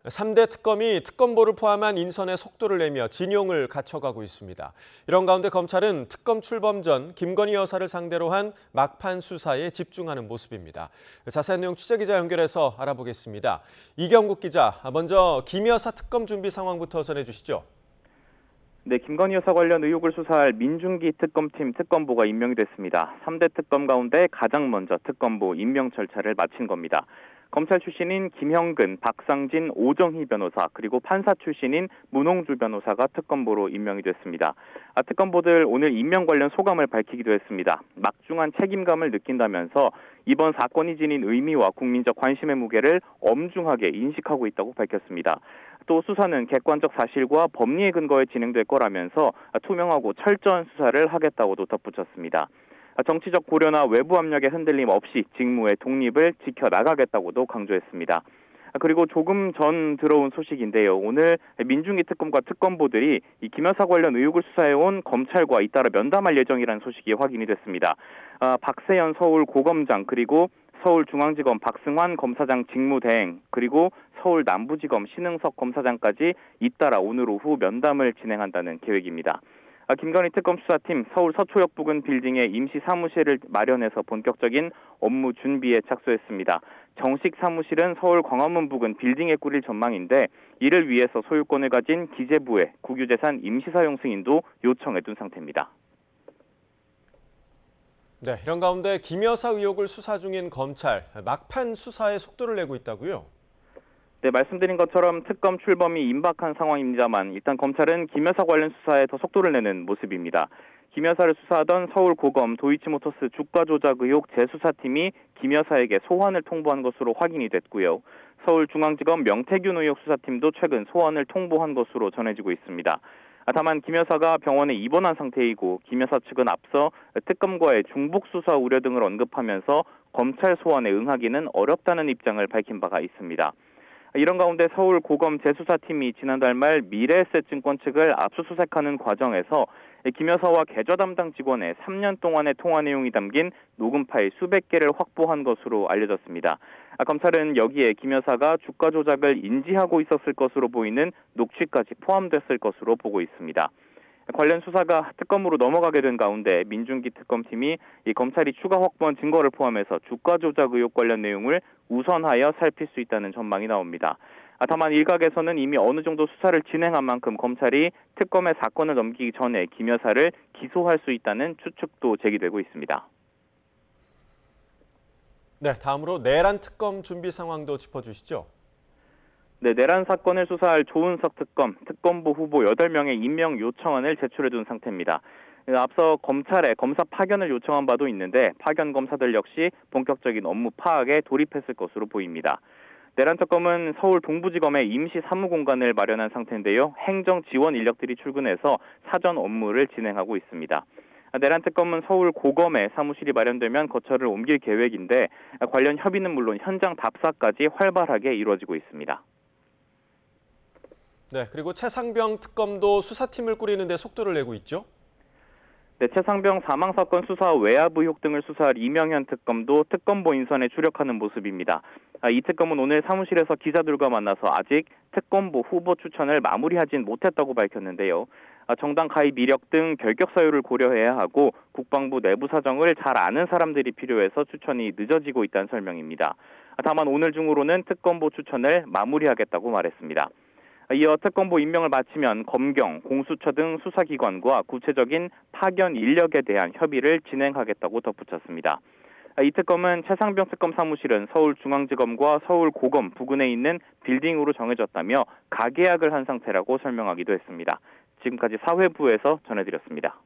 3대 특검이 특검보를 포함한 인선의 속도를 내며 진용을 갖춰가고 있습니다. 이런 가운데 검찰은 특검 출범 전 김건희 여사를 상대로 한 막판 수사에 집중하는 모습입니다. 자세한 내용 취재기자 연결해서 알아보겠습니다. 이경국 기자, 먼저 김 여사 특검 준비 상황부터 전해주시죠. 네, 김건희 여사 관련 의혹을 수사할 민중기 특검팀 특검보가 임명이 됐습니다. 3대 특검 가운데 가장 먼저 특검보 임명 절차를 마친 겁니다. 검찰 출신인 김형근, 박상진, 오정희 변호사, 그리고 판사 출신인 문홍주 변호사가 특검보로 임명이 됐습니다. 특검보들 오늘 임명 관련 소감을 밝히기도 했습니다. 막중한 책임감을 느낀다면서 이번 사건이 지닌 의미와 국민적 관심의 무게를 엄중하게 인식하고 있다고 밝혔습니다. 또 수사는 객관적 사실과 법리에 근거해 진행될 거라면서 투명하고 철저한 수사를 하겠다고도 덧붙였습니다. 정치적 고려나 외부 압력의 흔들림 없이 직무의 독립을 지켜나가겠다고도 강조했습니다. 그리고 조금 전 들어온 소식인데요. 오늘 민중기 특검과 특검보들이 이 김 여사 관련 의혹을 수사해온 검찰과 잇따라 면담할 예정이라는 소식이 확인이 됐습니다. 박세현 서울고검장, 그리고 서울중앙지검 박승환 검사장 직무대행, 그리고 서울 남부지검 신흥석 검사장까지 잇따라 오늘 오후 면담을 진행한다는 계획입니다. 김건희 특검 수사팀 서울 서초역 부근 빌딩에 임시 사무실을 마련해서 본격적인 업무 준비에 착수했습니다. 정식 사무실은 서울 광화문 부근 빌딩에 꾸릴 전망인데 이를 위해서 소유권을 가진 기재부에 국유재산 임시사용 승인도 요청해둔 상태입니다. 네, 이런 가운데 김 여사 의혹을 수사 중인 검찰, 막판 수사에 속도를 내고 있다고요? 네, 말씀드린 것처럼 특검 출범이 임박한 상황입니다만 일단 검찰은 김 여사 관련 수사에 더 속도를 내는 모습입니다. 김 여사를 수사하던 서울고검 도이치모터스 주가 조작 의혹 재수사팀이 김 여사에게 소환을 통보한 것으로 확인이 됐고요. 서울중앙지검 명태균 의혹 수사팀도 최근 소환을 통보한 것으로 전해지고 있습니다. 다만 김 여사가 병원에 입원한 상태이고 김 여사 측은 앞서 특검과의 중복 수사 우려 등을 언급하면서 검찰 소환에 응하기는 어렵다는 입장을 밝힌 바가 있습니다. 이런 가운데 서울고검 재수사팀이 지난달 말 미래에셋증권 측을 압수수색하는 과정에서 김 여사와 계좌 담당 직원의 3년 동안의 통화 내용이 담긴 녹음 파일 수백 개를 확보한 것으로 알려졌습니다. 검찰은 여기에 김 여사가 주가 조작을 인지하고 있었을 것으로 보이는 녹취까지 포함됐을 것으로 보고 있습니다. 관련 수사가 특검으로 넘어가게 된 가운데 민중기 특검팀이 이 검찰이 추가 확보한 증거를 포함해서 주가 조작 의혹 관련 내용을 우선하여 살필 수 있다는 전망이 나옵니다. 다만 일각에서는 이미 어느 정도 수사를 진행한 만큼 검찰이 특검의 사건을 넘기기 전에 김 여사를 기소할 수 있다는 추측도 제기되고 있습니다. 네, 다음으로 내란 특검 준비 상황도 짚어주시죠. 네, 내란 사건을 수사할 조은석 특검, 특검보 후보 8명의 임명 요청안을 제출해둔 상태입니다. 앞서 검찰에 검사 파견을 요청한 바도 있는데 파견 검사들 역시 본격적인 업무 파악에 돌입했을 것으로 보입니다. 내란 특검은 서울 동부지검에 임시 사무공간을 마련한 상태인데요. 행정 지원 인력들이 출근해서 사전 업무를 진행하고 있습니다. 내란 특검은 서울 고검에 사무실이 마련되면 거처를 옮길 계획인데 관련 협의는 물론 현장 답사까지 활발하게 이루어지고 있습니다. 네, 그리고 최상병 특검도 수사팀을 꾸리는 데 속도를 내고 있죠? 네, 최상병 사망 사건 수사 외압 의혹 등을 수사할 이명현 특검도 특검보 인선에 주력하는 모습입니다. 이 특검은 오늘 사무실에서 기자들과 만나서 아직 특검보 후보 추천을 마무리하진 못했다고 밝혔는데요. 정당 가입 이력 등 결격 사유를 고려해야 하고 국방부 내부 사정을 잘 아는 사람들이 필요해서 추천이 늦어지고 있다는 설명입니다. 다만 오늘 중으로는 특검보 추천을 마무리하겠다고 말했습니다. 이어 특검보 임명을 마치면 검경, 공수처 등 수사기관과 구체적인 파견 인력에 대한 협의를 진행하겠다고 덧붙였습니다. 이 특검은 최상병 특검 사무실은 서울중앙지검과 서울고검 부근에 있는 빌딩으로 정해졌다며 가계약을 한 상태라고 설명하기도 했습니다. 지금까지 사회부에서 전해드렸습니다.